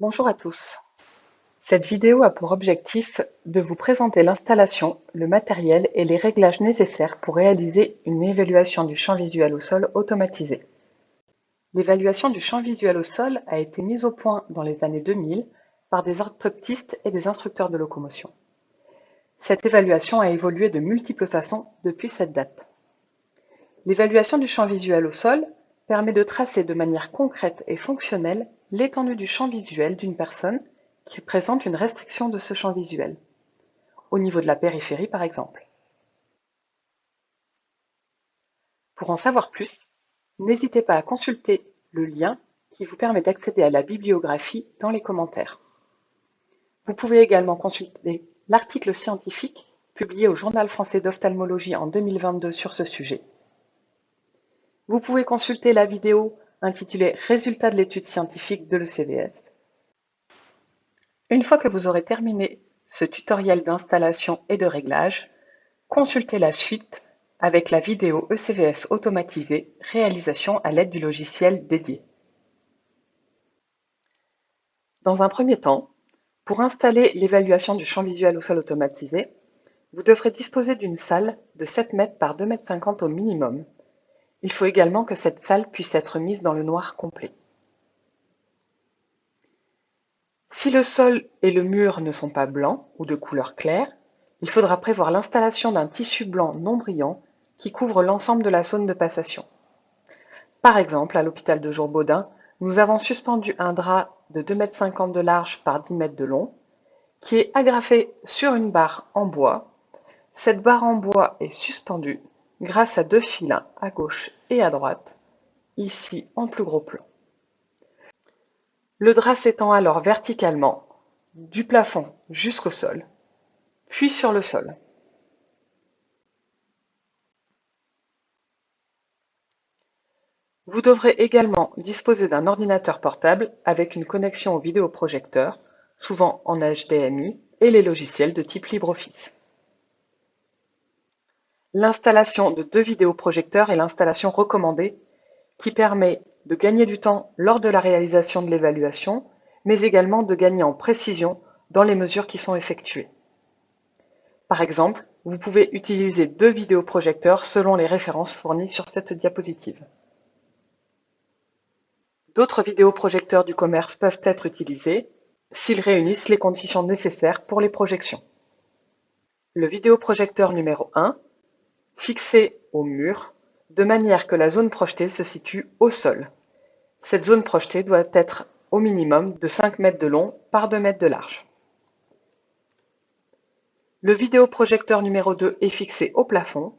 Bonjour à tous. Cette vidéo a pour objectif de vous présenter l'installation, le matériel et les réglages nécessaires pour réaliser une évaluation du champ visuel au sol automatisée. L'évaluation du champ visuel au sol a été mise au point dans les années 2000 par des orthoptistes et des instructeurs de locomotion. Cette évaluation a évolué de multiples façons depuis cette date. L'évaluation du champ visuel au sol permet de tracer de manière concrète et fonctionnelle l'étendue du champ visuel d'une personne qui présente une restriction de ce champ visuel, au niveau de la périphérie par exemple. Pour en savoir plus, n'hésitez pas à consulter le lien qui vous permet d'accéder à la bibliographie dans les commentaires. Vous pouvez également consulter l'article scientifique publié au Journal français d'ophtalmologie en 2022 sur ce sujet. Vous pouvez consulter la vidéo intitulée Résultats de l'étude scientifique de l'ECVS. Une fois que vous aurez terminé ce tutoriel d'installation et de réglage, consultez la suite avec la vidéo ECVS automatisée, réalisation à l'aide du logiciel dédié. Dans un premier temps, pour installer l'évaluation du champ visuel au sol automatisé, vous devrez disposer d'une salle de 7 mètres par 2,50 m au minimum. Il faut également que cette salle puisse être mise dans le noir complet. Si le sol et le mur ne sont pas blancs ou de couleur claire, il faudra prévoir l'installation d'un tissu blanc non brillant qui couvre l'ensemble de la zone de passation. Par exemple, à l'hôpital de Jour-Baudin, nous avons suspendu un drap de 2,50 m de large par 10 m de long, qui est agrafé sur une barre en bois. Cette barre en bois est suspendue grâce à 2 fils à gauche et à droite, ici en plus gros plan. Le drap s'étend alors verticalement du plafond jusqu'au sol, puis sur le sol. Vous devrez également disposer d'un ordinateur portable avec une connexion au vidéoprojecteur, souvent en HDMI, et les logiciels de type LibreOffice. L'installation de 2 vidéoprojecteurs est l'installation recommandée qui permet de gagner du temps lors de la réalisation de l'évaluation, mais également de gagner en précision dans les mesures qui sont effectuées. Par exemple, vous pouvez utiliser 2 vidéoprojecteurs selon les références fournies sur cette diapositive. D'autres vidéoprojecteurs du commerce peuvent être utilisés s'ils réunissent les conditions nécessaires pour les projections. Le vidéoprojecteur numéro 1, fixé au mur, de manière que la zone projetée se situe au sol. Cette zone projetée doit être au minimum de 5 mètres de long par 2 mètres de large. Le vidéoprojecteur numéro 2 est fixé au plafond,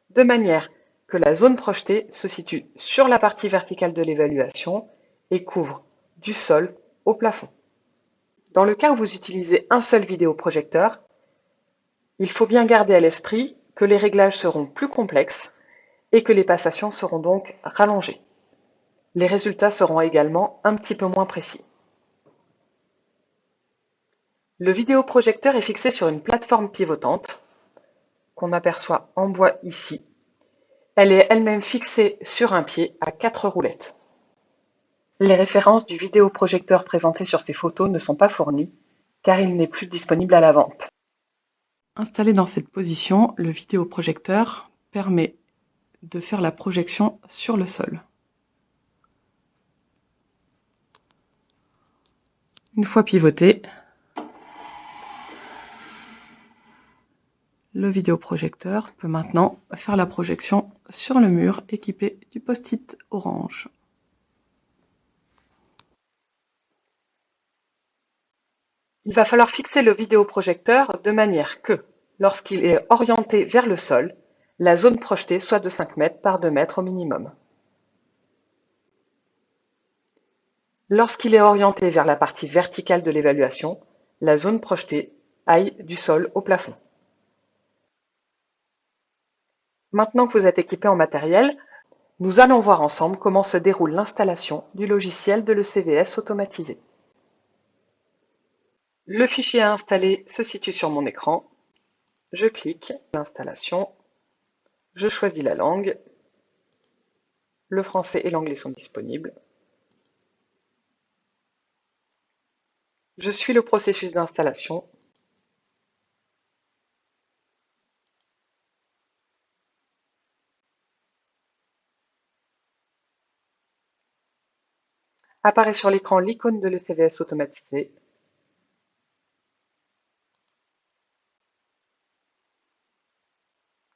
de manière que la zone projetée se situe sur la partie verticale de l'évaluation et couvre du sol au plafond. Dans le cas où vous utilisez un seul vidéoprojecteur, il faut bien garder à l'esprit que les réglages seront plus complexes et que les passations seront donc rallongées. Les résultats seront également un petit peu moins précis. Le vidéoprojecteur est fixé sur une plateforme pivotante, qu'on aperçoit en bois ici. Elle est elle-même fixée sur un pied à 4 roulettes. Les références du vidéoprojecteur présenté sur ces photos ne sont pas fournies, car il n'est plus disponible à la vente. Installé dans cette position, le vidéoprojecteur permet de faire la projection sur le sol. Une fois pivoté, le vidéoprojecteur peut maintenant faire la projection sur le mur équipé du post-it orange. Il va falloir fixer le vidéoprojecteur de manière que, lorsqu'il est orienté vers le sol, la zone projetée soit de 5 mètres par 2 mètres au minimum. Lorsqu'il est orienté vers la partie verticale de l'évaluation, la zone projetée aille du sol au plafond. Maintenant que vous êtes équipé en matériel, nous allons voir ensemble comment se déroule l'installation du logiciel de l'ECVS automatisé. Le fichier à installer se situe sur mon écran. Je clique l'installation, je choisis la langue, le français et l'anglais sont disponibles. Je suis le processus d'installation. Apparaît sur l'écran l'icône de l'ECVS automatisé.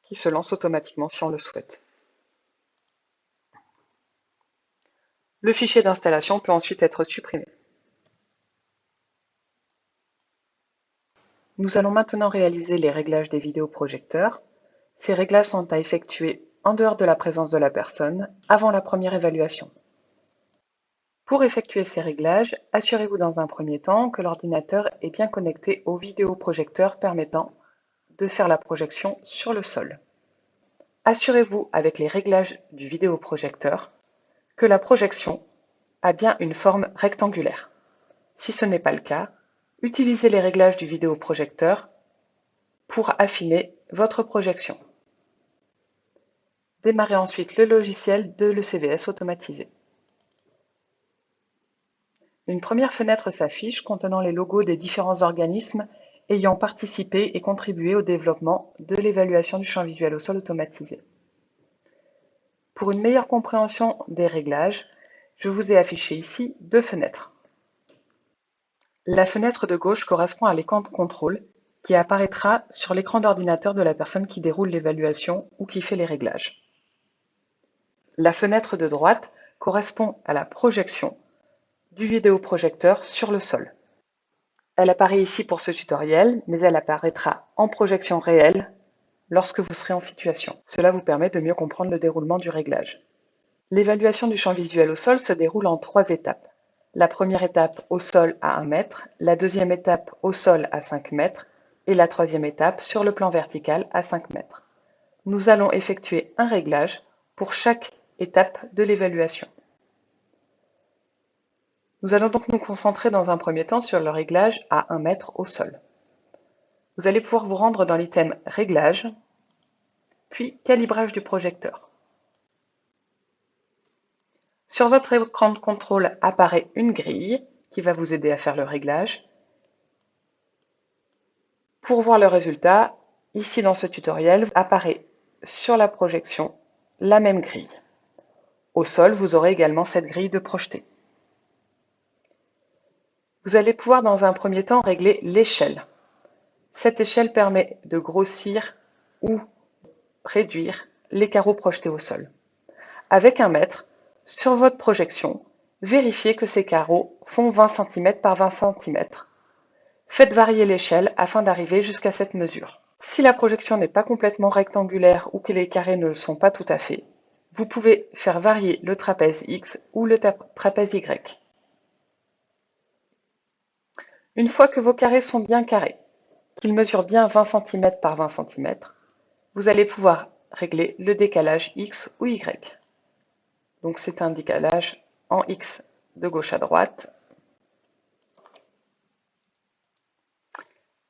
Qui se lance automatiquement si on le souhaite. Le fichier d'installation peut ensuite être supprimé. Nous allons maintenant réaliser les réglages des vidéoprojecteurs. Ces réglages sont à effectuer en dehors de la présence de la personne, avant la première évaluation. Pour effectuer ces réglages, assurez-vous dans un premier temps que l'ordinateur est bien connecté au vidéoprojecteur permettant de faire la projection sur le sol. Assurez-vous avec les réglages du vidéoprojecteur que la projection a bien une forme rectangulaire. Si ce n'est pas le cas, utilisez les réglages du vidéoprojecteur pour affiner votre projection. Démarrez ensuite le logiciel de l'ECVS automatisé. Une première fenêtre s'affiche contenant les logos des différents organismes ayant participé et contribué au développement de l'évaluation du champ visuel au sol automatisé. Pour une meilleure compréhension des réglages, je vous ai affiché ici deux fenêtres. La fenêtre de gauche correspond à l'écran de contrôle qui apparaîtra sur l'écran d'ordinateur de la personne qui déroule l'évaluation ou qui fait les réglages. La fenêtre de droite correspond à la projection du vidéoprojecteur sur le sol. Elle apparaît ici pour ce tutoriel, mais elle apparaîtra en projection réelle lorsque vous serez en situation. Cela vous permet de mieux comprendre le déroulement du réglage. L'évaluation du champ visuel au sol se déroule en 3 étapes. La première étape au sol à 1 mètre, la deuxième étape au sol à 5 mètres et la troisième étape sur le plan vertical à 5 mètres. Nous allons effectuer un réglage pour chaque étape de l'évaluation. Nous allons donc nous concentrer dans un premier temps sur le réglage à 1 mètre au sol. Vous allez pouvoir vous rendre dans l'item Réglage, puis Calibrage du projecteur. Sur votre écran de contrôle apparaît une grille qui va vous aider à faire le réglage. Pour voir le résultat, ici dans ce tutoriel, apparaît sur la projection la même grille. Au sol, vous aurez également cette grille de projeté. Vous allez pouvoir dans un premier temps régler l'échelle. Cette échelle permet de grossir ou réduire les carreaux projetés au sol. Avec 1 mètre, sur votre projection, vérifiez que ces carreaux font 20 cm par 20 cm. Faites varier l'échelle afin d'arriver jusqu'à cette mesure. Si la projection n'est pas complètement rectangulaire ou que les carrés ne le sont pas tout à fait, vous pouvez faire varier le trapèze X ou le trapèze Y. Une fois que vos carrés sont bien carrés, qu'ils mesurent bien 20 cm par 20 cm, vous allez pouvoir régler le décalage X ou Y. Donc c'est un décalage en X de gauche à droite,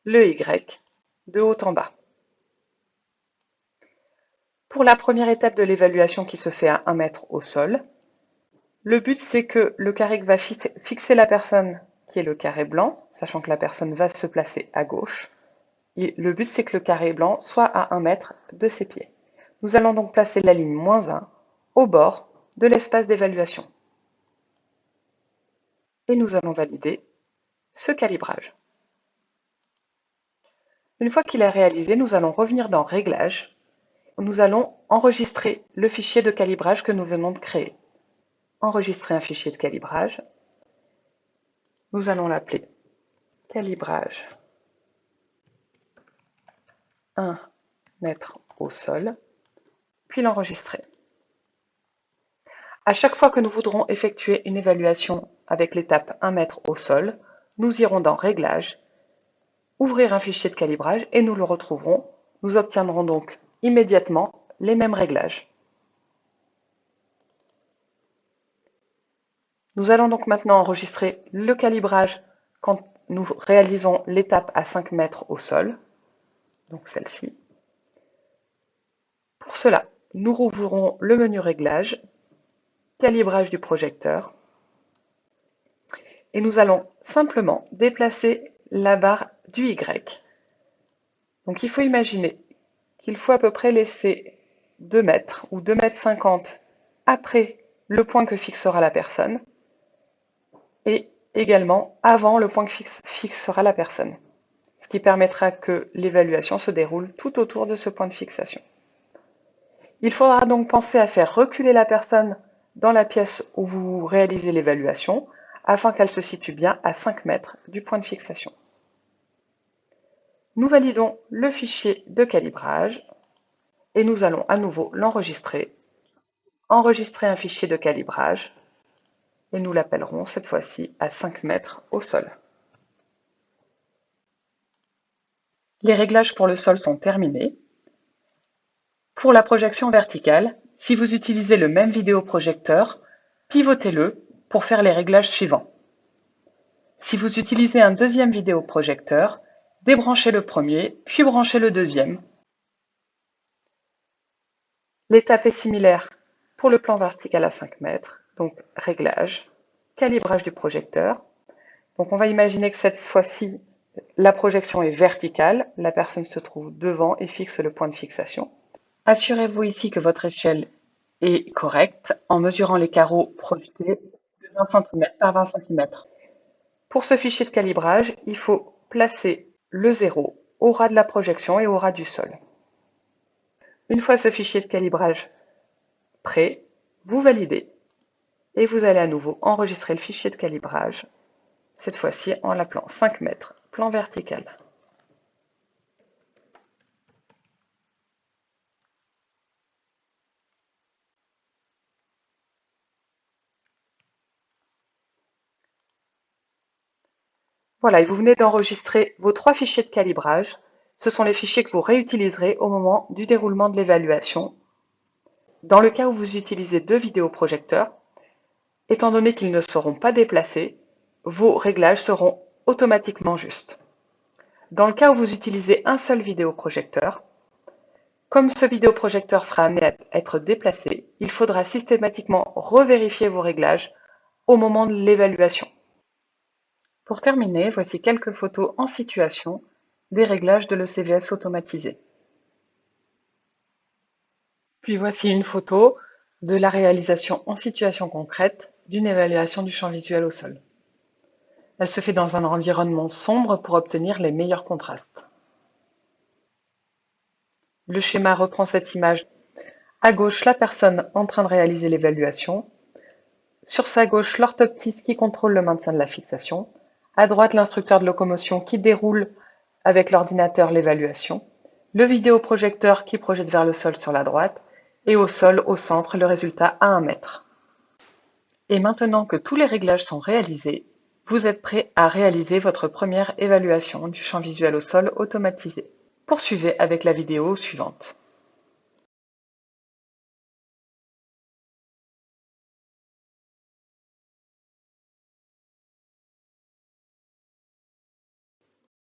le Y de haut en bas. Pour la première étape de l'évaluation qui se fait à 1 mètre au sol, le but c'est que le carré que va fixer la personne, qui est le carré blanc, sachant que la personne va se placer à gauche, et le but c'est que le carré blanc soit à 1 mètre de ses pieds. Nous allons donc placer la ligne -1 au bord de l'espace d'évaluation. Et nous allons valider ce calibrage. Une fois qu'il est réalisé, nous allons revenir dans Réglages. Nous allons enregistrer le fichier de calibrage que nous venons de créer. Enregistrer un fichier de calibrage. Nous allons l'appeler calibrage 1 mètre au sol, puis l'enregistrer. À chaque fois que nous voudrons effectuer une évaluation avec l'étape 1 mètre au sol, nous irons dans Réglages, ouvrir un fichier de calibrage et nous le retrouverons. Nous obtiendrons donc immédiatement les mêmes réglages. Nous allons donc maintenant enregistrer le calibrage quand nous réalisons l'étape à 5 mètres au sol, donc celle-ci. Pour cela, nous rouvrons le menu Réglages, Calibrage du projecteur, et nous allons simplement déplacer la barre du Y. Donc il faut imaginer qu'il faut à peu près laisser 2 mètres ou 2,50 m après le point que fixera la personne et également avant le point que fixera la personne, ce qui permettra que l'évaluation se déroule tout autour de ce point de fixation. Il faudra donc penser à faire reculer la personne dans la pièce où vous réalisez l'évaluation afin qu'elle se situe bien à 5 mètres du point de fixation. Nous validons le fichier de calibrage et nous allons à nouveau l'enregistrer. Enregistrer un fichier de calibrage et nous l'appellerons cette fois-ci à 5 mètres au sol. Les réglages pour le sol sont terminés. Pour la projection verticale, si vous utilisez le même vidéoprojecteur, pivotez-le pour faire les réglages suivants. Si vous utilisez un deuxième vidéoprojecteur, débranchez le premier, puis branchez le deuxième. L'étape est similaire pour le plan vertical à 5 mètres, donc réglage, calibrage du projecteur. Donc on va imaginer que cette fois-ci, la projection est verticale, la personne se trouve devant et fixe le point de fixation. Assurez-vous ici que votre échelle est correcte en mesurant les carreaux projetés de 20 cm par 20 cm. Pour ce fichier de calibrage, il faut placer le 0 au ras de la projection et au ras du sol. Une fois ce fichier de calibrage prêt, vous validez et vous allez à nouveau enregistrer le fichier de calibrage, cette fois-ci en l'appelant 5 mètres, plan vertical. Voilà, et vous venez d'enregistrer vos 3 fichiers de calibrage. Ce sont les fichiers que vous réutiliserez au moment du déroulement de l'évaluation. Dans le cas où vous utilisez 2 vidéoprojecteurs, étant donné qu'ils ne seront pas déplacés, vos réglages seront automatiquement justes. Dans le cas où vous utilisez un seul vidéoprojecteur, comme ce vidéoprojecteur sera amené à être déplacé, il faudra systématiquement revérifier vos réglages au moment de l'évaluation. Pour terminer, voici quelques photos en situation des réglages de l'ECVS automatisé. Puis voici une photo de la réalisation en situation concrète d'une évaluation du champ visuel au sol. Elle se fait dans un environnement sombre pour obtenir les meilleurs contrastes. Le schéma reprend cette image. À gauche, la personne en train de réaliser l'évaluation. Sur sa gauche, l'orthoptiste qui contrôle le maintien de la fixation. À droite, l'instructeur de locomotion qui déroule avec l'ordinateur l'évaluation. Le vidéoprojecteur qui projette vers le sol sur la droite. Et au sol, au centre, le résultat à 1 mètre. Et maintenant que tous les réglages sont réalisés, vous êtes prêt à réaliser votre première évaluation du champ visuel au sol automatisé. Poursuivez avec la vidéo suivante.